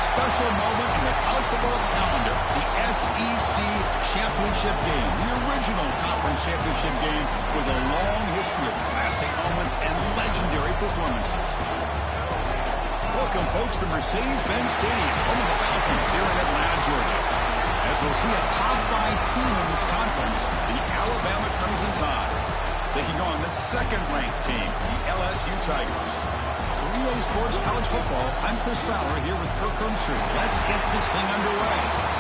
special moment in the college football calendar, the SEC Championship game, the original conference championship game with a long history of classic moments and legendary performances. Welcome, folks, to Mercedes-Benz Stadium, home of the Falcons here in Atlanta, Georgia. As we'll see a top-5 team in this conference, the Alabama Crimson Tide, taking on the second-ranked team, the LSU Tigers. Relay Sports College Football, I'm Chris Fowler here with Kirk Hermstreet. Let's get this thing underway.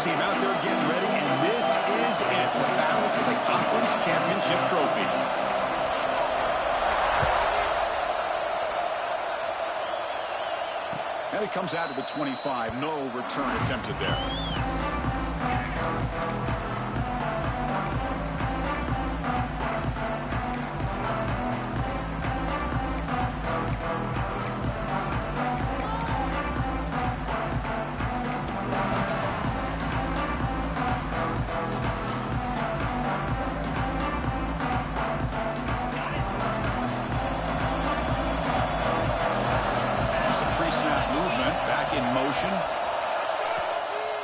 Team out there getting ready, and this is it, the battle for the conference championship trophy. And it comes out of the 25. No return attempted there.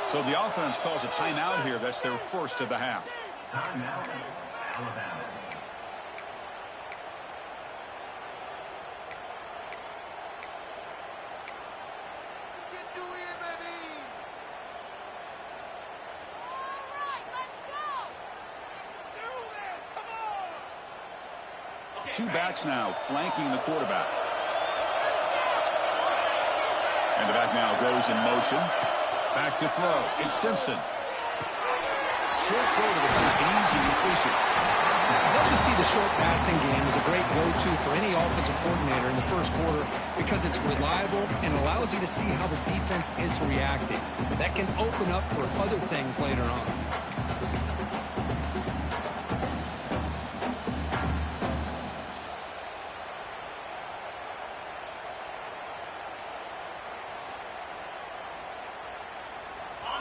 So the offense calls a timeout here. That's their first of the half. Timeout, Alabama. Two backs now flanking the quarterback. And the back now goes in motion. Back to throw. It's Simpson. Short throw to the back. An easy completion. I'd love to see the short passing game as a great go-to for any offensive coordinator in the first quarter because it's reliable and allows you to see how the defense is reacting. That can open up for other things later on.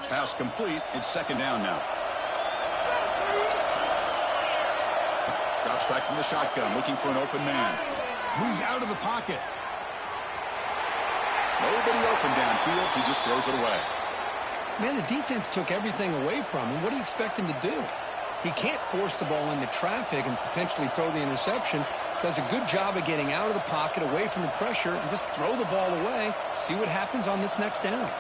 Pass complete. It's second down now. Drops back from the shotgun, looking for an open man. Moves out of the pocket. Nobody open downfield. He just throws it away. Man, the defense took everything away from him. What do you expect him to do? He can't force the ball into traffic and potentially throw the interception. Does a good job of getting out of the pocket, away from the pressure, and just throw the ball away. See what happens on this next down.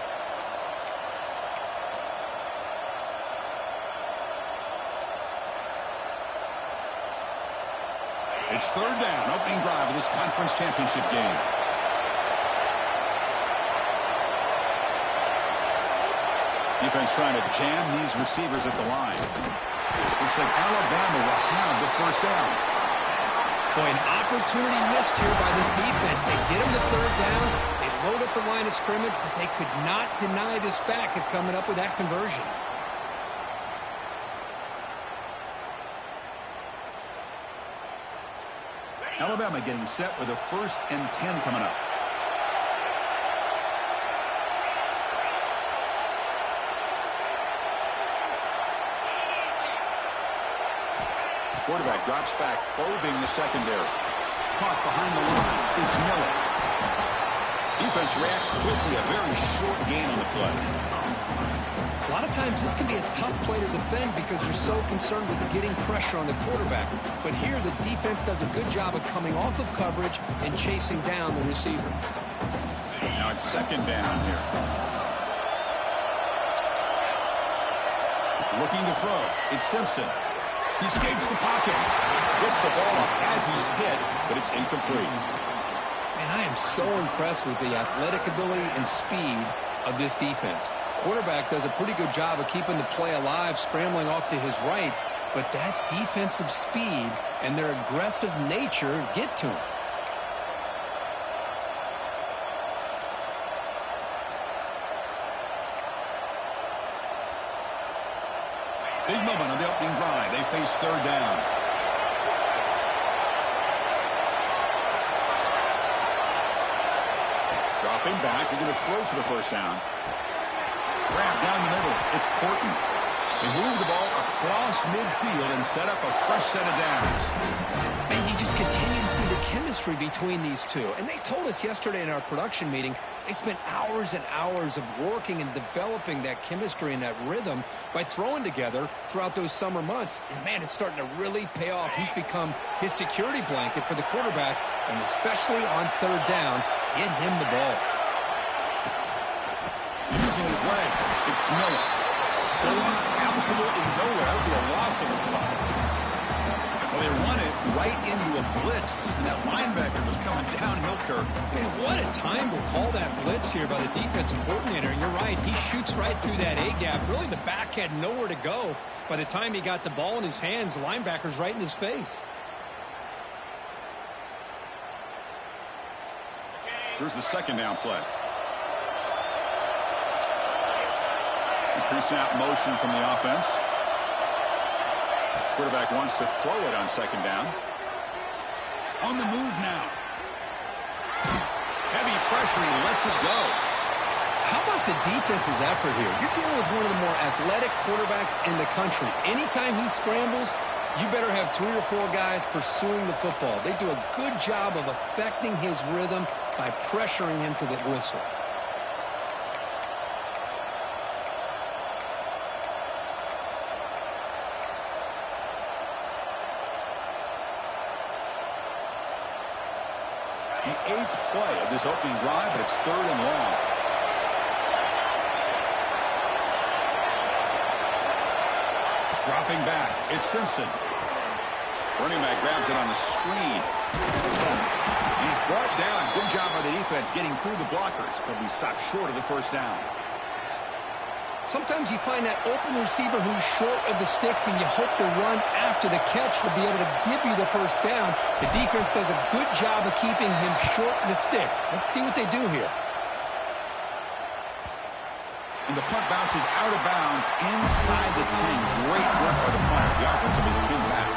It's third down, opening drive of this conference championship game. Defense trying to jam these receivers at the line. Looks like Alabama will have the first down. Boy, an opportunity missed here by this defense. They get him to third down. They load up the line of scrimmage, but they could not deny this back of coming up with that conversion. Alabama getting set with a 1st and 10 coming up. Quarterback drops back, probing the secondary. Caught behind the line. It's Miller. Defense reacts quickly. A very short gain on the play. A lot of times this can be a tough play to defend because you're so concerned with getting pressure on the quarterback. But here the defense does a good job of coming off of coverage and chasing down the receiver. Now it's second down here. Looking to throw. It's Simpson. He escapes the pocket. Gets the ball off as he's hit, but it's incomplete. Man, I am so impressed with the athletic ability and speed of this defense. Quarterback does a pretty good job of keeping the play alive, scrambling off to his right, but that defensive speed and their aggressive nature get to him. Big moment on the opening drive. They face third down. Dropping back. They're going to throw for the first down. Grab down the middle. It's Porton. They move the ball across midfield and set up a fresh set of downs. And you just continue to see the chemistry between these two. And they told us yesterday in our production meeting, they spent hours and hours of working and developing that chemistry and that rhythm by throwing together throughout those summer months. And, man, it's starting to really pay off. He's become his security blanket for the quarterback, and especially on third down, get him the ball. Using his legs, it's Miller. Going absolutely nowhere. That would be a loss of a play. Well, they run it right into a blitz, and that linebacker was coming downhill, Kirk. Man, what a time to call that blitz here by the defensive coordinator. And you're right, he shoots right through that A-gap. Really, the back had nowhere to go. By the time he got the ball in his hands, the linebacker's right in his face. Here's the second down play. Pre-snap motion from the offense. Quarterback wants to throw it on second down. On the move now. Heavy pressure. He lets it go. How about the defense's effort here? You're dealing with one of the more athletic quarterbacks in the country. Anytime he scrambles, you better have 3 or 4 guys pursuing the football. They do a good job of affecting his rhythm by pressuring him to the whistle. The 8th play of this opening drive, but it's third and long. Dropping back, it's Simpson. Running back grabs it on the screen. He's brought down. Good job by the defense getting through the blockers, but we stopped short of the first down. Sometimes you find that open receiver who's short of the sticks, and you hope the run after the catch will be able to give you the first down. The defense does a good job of keeping him short of the sticks. Let's see what they do here. And the punt bounces out of bounds inside the 10. Great work by the punter. The offense will be pinned back.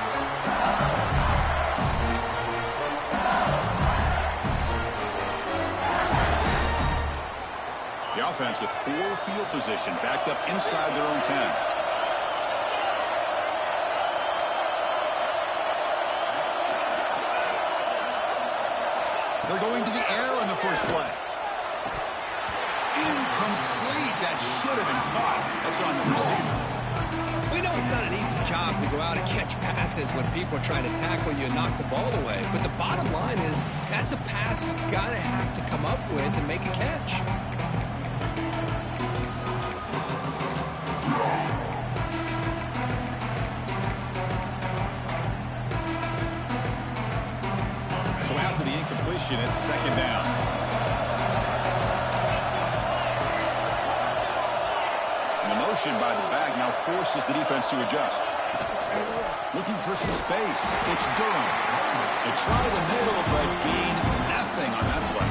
The offense with poor field position, backed up inside their own 10. They're going to the air on the first play. Incomplete. That should have been caught. That's on the receiver. We know it's not an easy job to go out and catch passes when people are trying to tackle you and knock the ball away. But the bottom line is that's a pass you got to have to come up with and make a catch. So after the incompletion, it's second down. And the motion by the back now forces the defense to adjust. Looking for some space. It's Durham. They try the middle, but gain nothing on that play.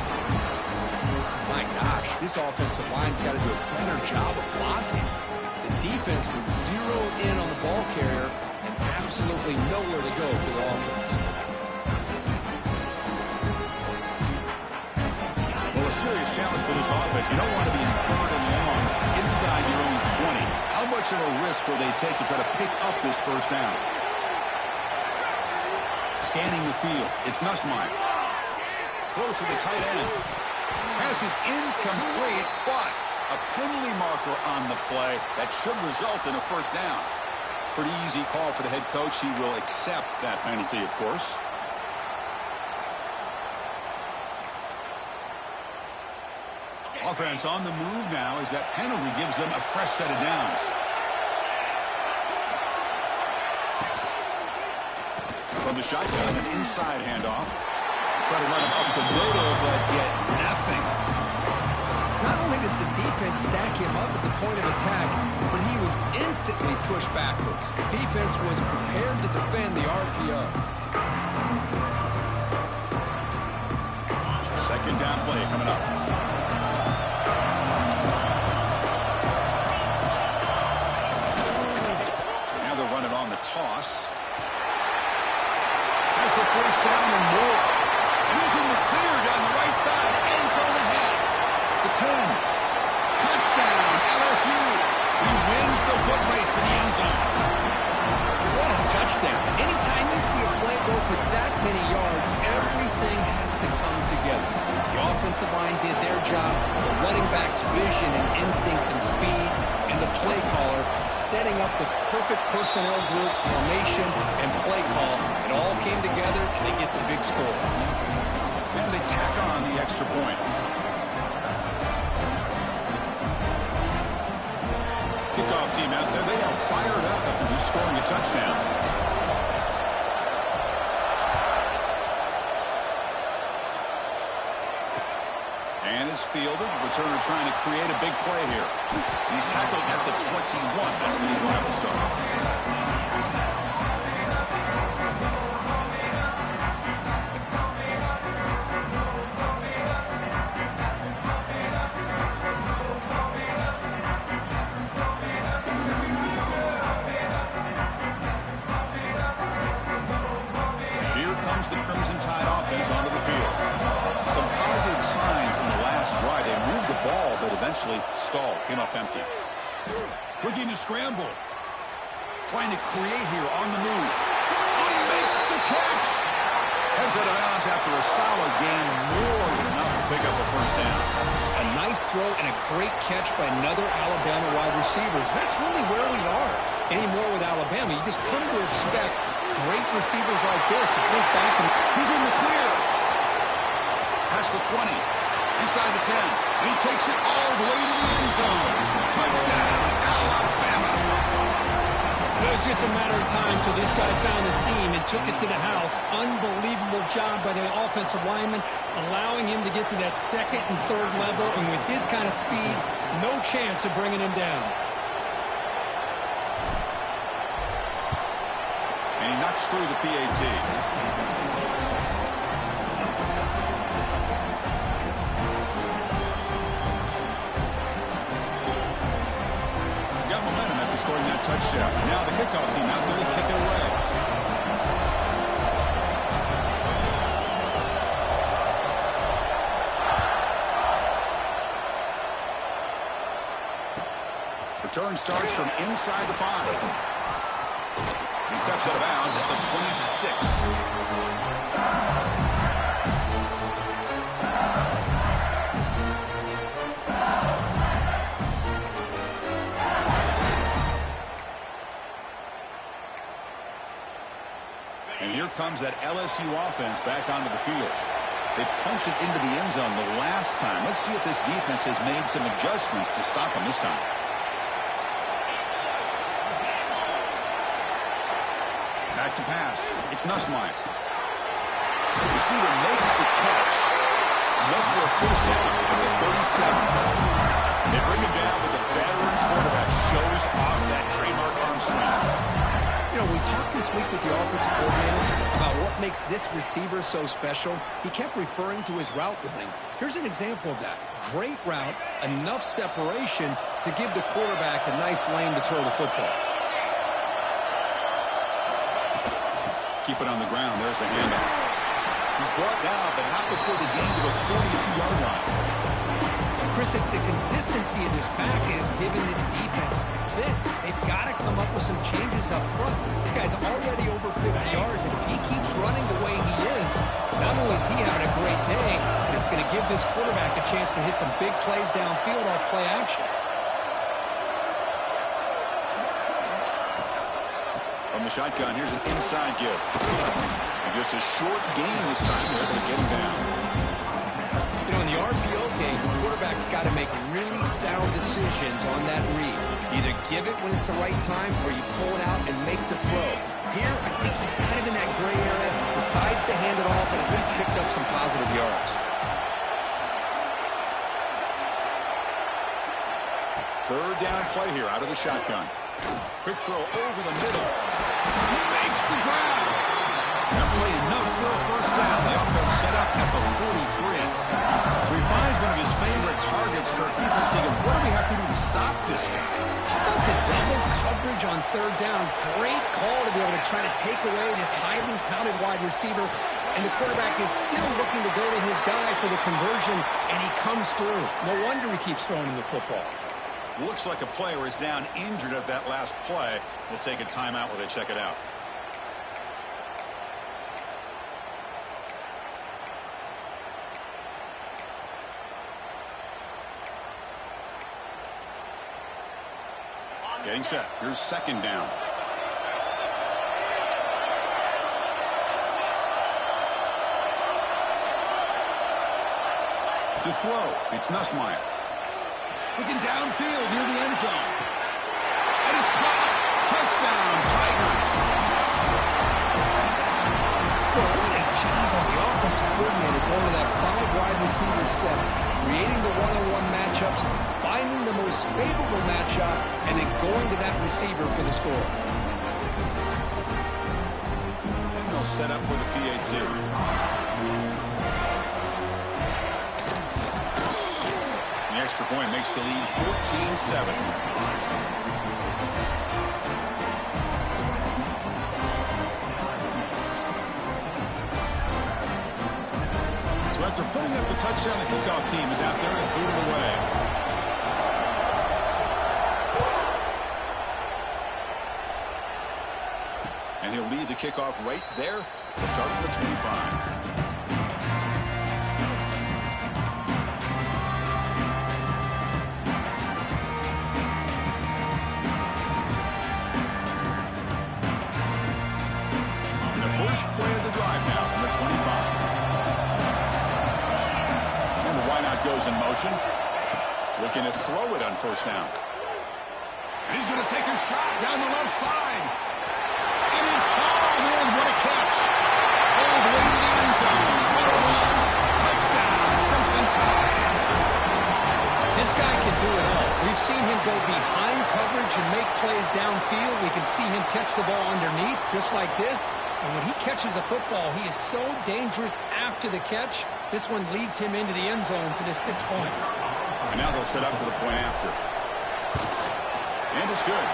My gosh, this offensive line's got to do a better job of blocking. The defense was zeroed in on the ball carrier and absolutely nowhere to go for the offense. Well, a serious challenge for this offense. You don't want to be in third and long inside your own 20. How much of a risk will they take to try to pick up this first down? Scanning the field. It's Nussmeier. Close to the tight end. Pass is incomplete, but a penalty marker on the play that should result in a first down. Pretty easy call for the head coach. He will accept that penalty, of course. Offense on the move now as that penalty gives them a fresh set of downs. From the shotgun, an inside handoff. Try to run him up the middle, but get nothing. Not only does the defense stack him up at the point of attack, but he was instantly pushed backwards. The defense was prepared to defend the RPO. Second down play coming up. Now they're running on the toss. Has the first down and more. He's in the clear down the right side. End zone ahead. The 10. Touchdown, LSU. He wins the foot race to the end zone. What a touchdown. Anytime you see a play go for that many yards, everything has to come together. The offensive line did their job, the running back's vision and instincts and speed, and the play caller setting up the perfect personnel group, formation, and play call. It all came together, and they get the big score. And they tack on the extra point. Kickoff team out there. They are fired up after just scoring a touchdown. And it's fielded. Returner trying to create a big play here. He's tackled at the 21. That's the lead line will start. The Crimson Tide offense onto the field. Some positive signs in the last drive. They moved the ball, but eventually stalled. Came up empty. Looking to scramble. Trying to create here on the move. He makes the catch. Heads out of bounds after a solid game. More than enough to pick up a first down. A nice throw and a great catch by another Alabama wide receiver. That's really where we are anymore with Alabama. You just come to expect great receivers like this. Think back and he's in the clear. Past the 20. Inside the 10. And he takes it all the way to the end zone. Touchdown, Alabama. It was just a matter of time till this guy found the seam and took it to the house. Unbelievable job by the offensive lineman, allowing him to get to that second and third level. And with his kind of speed, no chance of bringing him down. And he knocks through the PAT. Got momentum after scoring that touchdown. Now the kickoff team out there to kick it away. Return starts from inside the 5. He steps out of bounds at the 26. And here comes that LSU offense back onto the field. They punched it into the end zone the last time. Let's see if this defense has made some adjustments to stop them this time. Back to pass. It's Nussmeier. The receiver makes the catch. Enough for a first down at the 37. They bring him down with a veteran quarterback. Shows off that trademark arm strength. You know, we talked this week with the offensive coordinator about what makes this receiver so special. He kept referring to his route running. Here's an example of that. Great route, enough separation to give the quarterback a nice lane to throw the football. Keep it on the ground. There's the handoff. He's brought down, but not before the gain to the 42-yard line. Chris, it's the consistency of this back is giving this defense fits. They've got to come up with some changes up front. This guy's already over 50 yards, and if he keeps running the way he is, not only is he having a great day, but it's going to give this quarterback a chance to hit some big plays downfield off play action. From the shotgun, here's an inside give. And just a short gain this time. They're able to get him down. You know, in the RPO game, the quarterback's got to make really sound decisions on that read. Either give it when it's the right time, or you pull it out and make the throw. Here, I think he's kind of in that gray area, decides to hand it off, and at least picked up some positive yards. Third down play here out of the shotgun. Quick throw over the middle. He makes the grab. That play enough for a first down. The offense set up at the 43. So he finds one of his favorite targets. Kirk, defense thinking, what do we have to do to stop this guy? How about the double coverage on third down? Great call to be able to try to take away this highly talented wide receiver. And the quarterback is still looking to go to his guy for the conversion, and he comes through. No wonder he keeps throwing him the football. Looks like a player is down injured at that last play. We'll take a timeout while they check it out. Getting set. Here's second down. To throw, it's Nussmeier. Looking downfield near the end zone. And it's caught. Touchdown, Tigers. Well, what a job by the offensive coordinator going to that 5-wide receiver set, creating the one-on-one matchups, finding the most favorable matchup, and then going to that receiver for the score. And they'll set up with a PAT. The extra point makes the lead 14-7. So after putting up a touchdown, the kickoff team is out there and booted away. And he'll leave the kickoff right there. We'll start at the 25. First play of the drive now from the 25. And the wideout goes in motion. Looking to throw it on first down. And he's going to take a shot down the left side. It is hauled in. What a catch. All the way to the end zone. What a run. Touchdown. Crimson Tide. This guy can do it all. We've seen him go behind coverage and make plays downfield. We can see him catch the ball underneath just like this. And when he catches a football, he is so dangerous after the catch. This one leads him into the end zone for the 6 points. And now they'll set up for the point after. And it's good.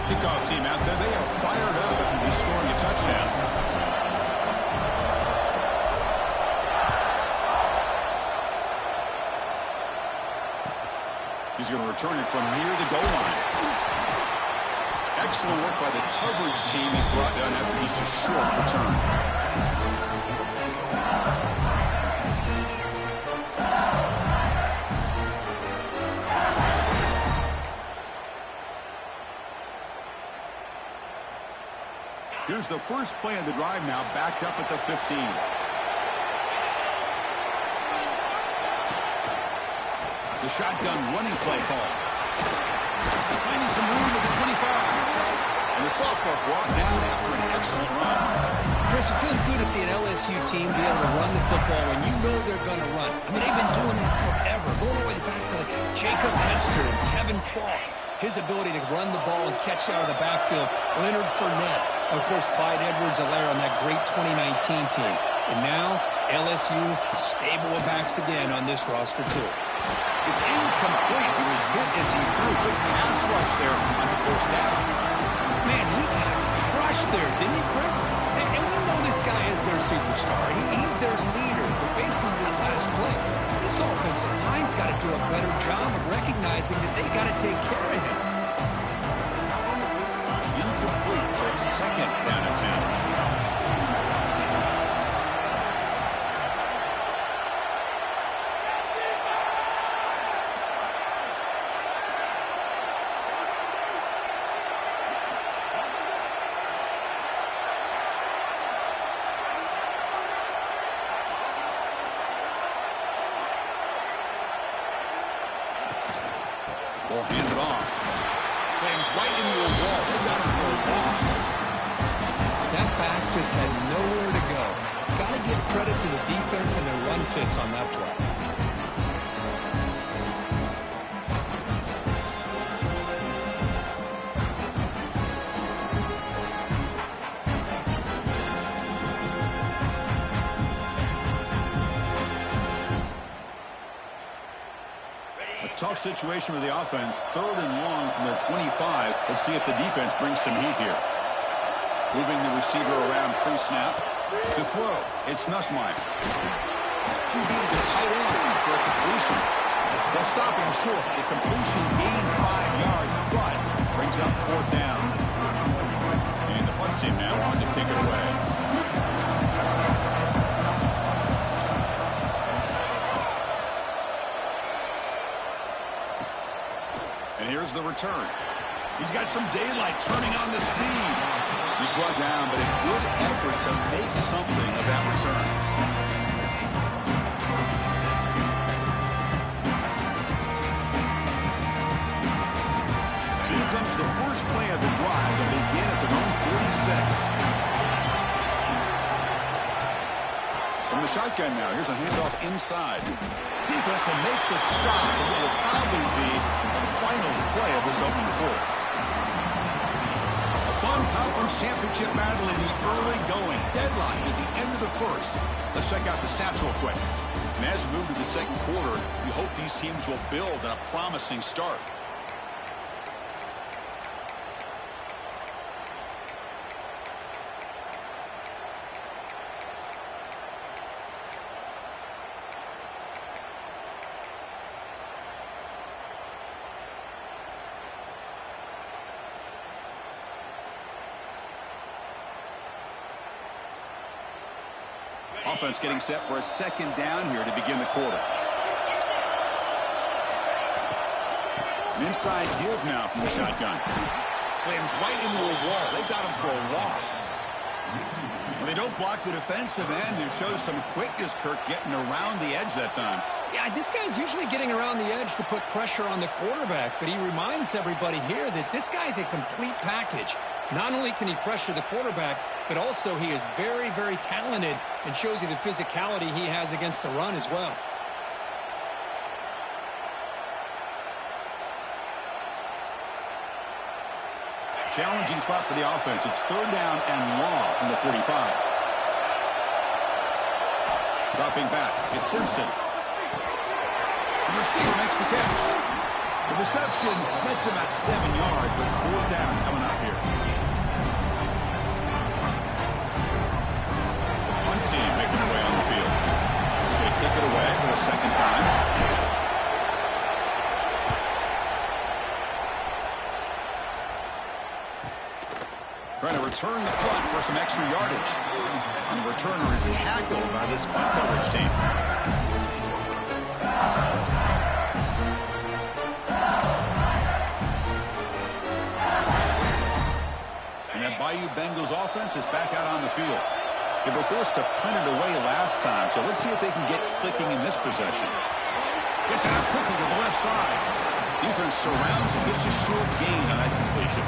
Kickoff team out there. They are fired up after just scoring a touchdown. He's going to return it from near the goal line. Excellent work by the coverage team. He's brought down after just a short return. Here's the first play of the drive now, backed up at the 15. The shotgun running play call. Finding some room at the 25. And the softball brought down after an excellent run. Chris, it feels good to see an LSU team be able to run the football when you know they're going to run. I mean, they've been doing that forever. Going all the way back to Jacob Hester and Kevin Falk. His ability to run the ball and catch out of the backfield. Leonard Fournette. Of course, Clyde Edwards-Helaire on that great 2019 team. And now, LSU stable of backs again on this roster, too. It's incomplete. He was hit as he threw. Good pass rush there on the first down. Man, he got crushed there, didn't he, Chris? And we know this guy is their superstar. He's their leader. But based on that last play, this offensive line's got to do a better job of recognizing that they got to take care of him. Incomplete. So it's second down and 10. Will hand it off. Slams right into a wall. They've got him for a loss. That back just had nowhere to go. Got to to give credit to the defense and their run fits on that play. Tough situation with the offense. 3rd and long from their 25. Let's see if the defense brings some heat here. Moving the receiver around pre-snap. To throw, it's Nussmeier. He needed the tight end for a completion. They'll stop him short. The completion gained 5 yards, but brings up 4th down. And the punt team now on to kick it away. Here's the return. He's got some daylight turning on the speed. He's brought down, but a good effort to make something of that return. So here comes the first play of the drive to begin at their own 36. From the shotgun now, here's a handoff inside. Defense will make the stop for what will probably be the final play of this opening quarter. A fun conference championship battle in the early going. Deadline at the end of the first. Let's check out the stats real quick. And as we move to the second quarter, we hope these teams will build on a promising start. Offense getting set for a 2nd down here to begin the quarter. An inside give now from the shotgun. Slams right into a wall. They've got him for a loss. When they don't block the defensive end, it shows some quickness, Kirk, getting around the edge that time. Yeah, this guy's usually getting around the edge to put pressure on the quarterback, but he reminds everybody here that this guy's a complete package. Not only can he pressure the quarterback, but also he is very, very talented and shows you the physicality he has against the run as well. Challenging spot for the offense. It's 3rd down and long from the 45. Dropping back. It's Simpson. The receiver makes the catch. The reception gets him at 7 yards, but 4th down coming up here. The punt team making their way on the field. They kick it away for the 2nd time. Trying to return the punt for some extra yardage. And the returner is tackled by this punt coverage team. And that Bayou Bengals offense is back out on the field. They were forced to punt it away last time, so let's see if they can get clicking in this possession. Gets it out quickly to the left side. Defense surrounds it. Just a short gain on that completion.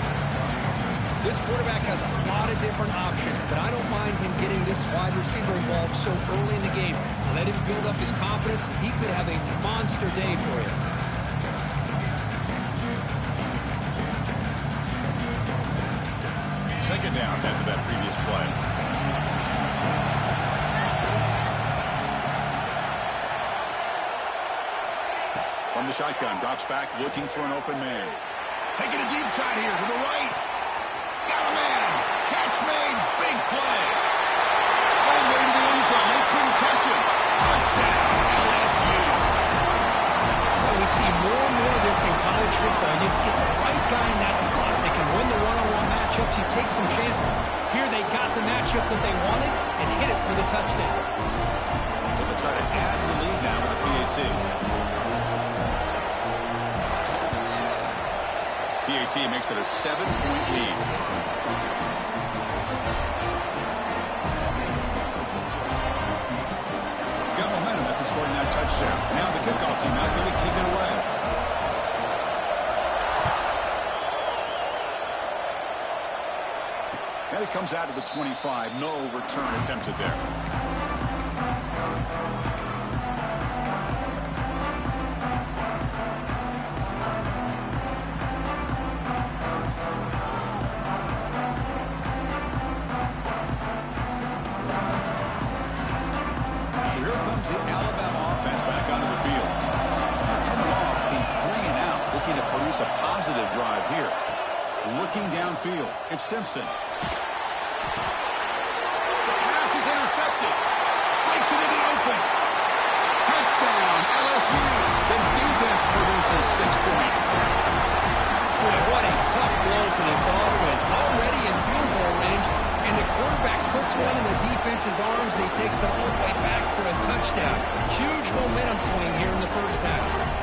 This quarterback has a lot of different options, but I don't mind him getting this wide receiver involved so early in the game. Let him build up his confidence. He could have a monster day for you. Second down after that previous play. From the shotgun, drops back, looking for an open man. Taking a deep shot here to the right. Got a man. Catch made. Big play. All the way to the end zone. They couldn't catch him. Touchdown, LSU. Well, we see more and more of this in college football. You get the right guy in that slot. They can win the one-on-one matchups. You take some chances. Here they got the matchup that they wanted and hit it for the touchdown. They'll try to add the lead now with a PAT. PAT makes it a 7-point lead. Got momentum after scoring that touchdown. Now the kickoff team out there to kick it away. And it comes out to the 25. No return attempted there. positive drive here. Looking downfield, it's Simpson. The pass is intercepted. Breaks into the open. Touchdown, LSU. The defense produces 6 points. Boy, what a tough blow for this offense. Already in field goal range, and the quarterback puts one in the defense's arms, and he takes it all the way back for a touchdown. Huge momentum swing here in the first half.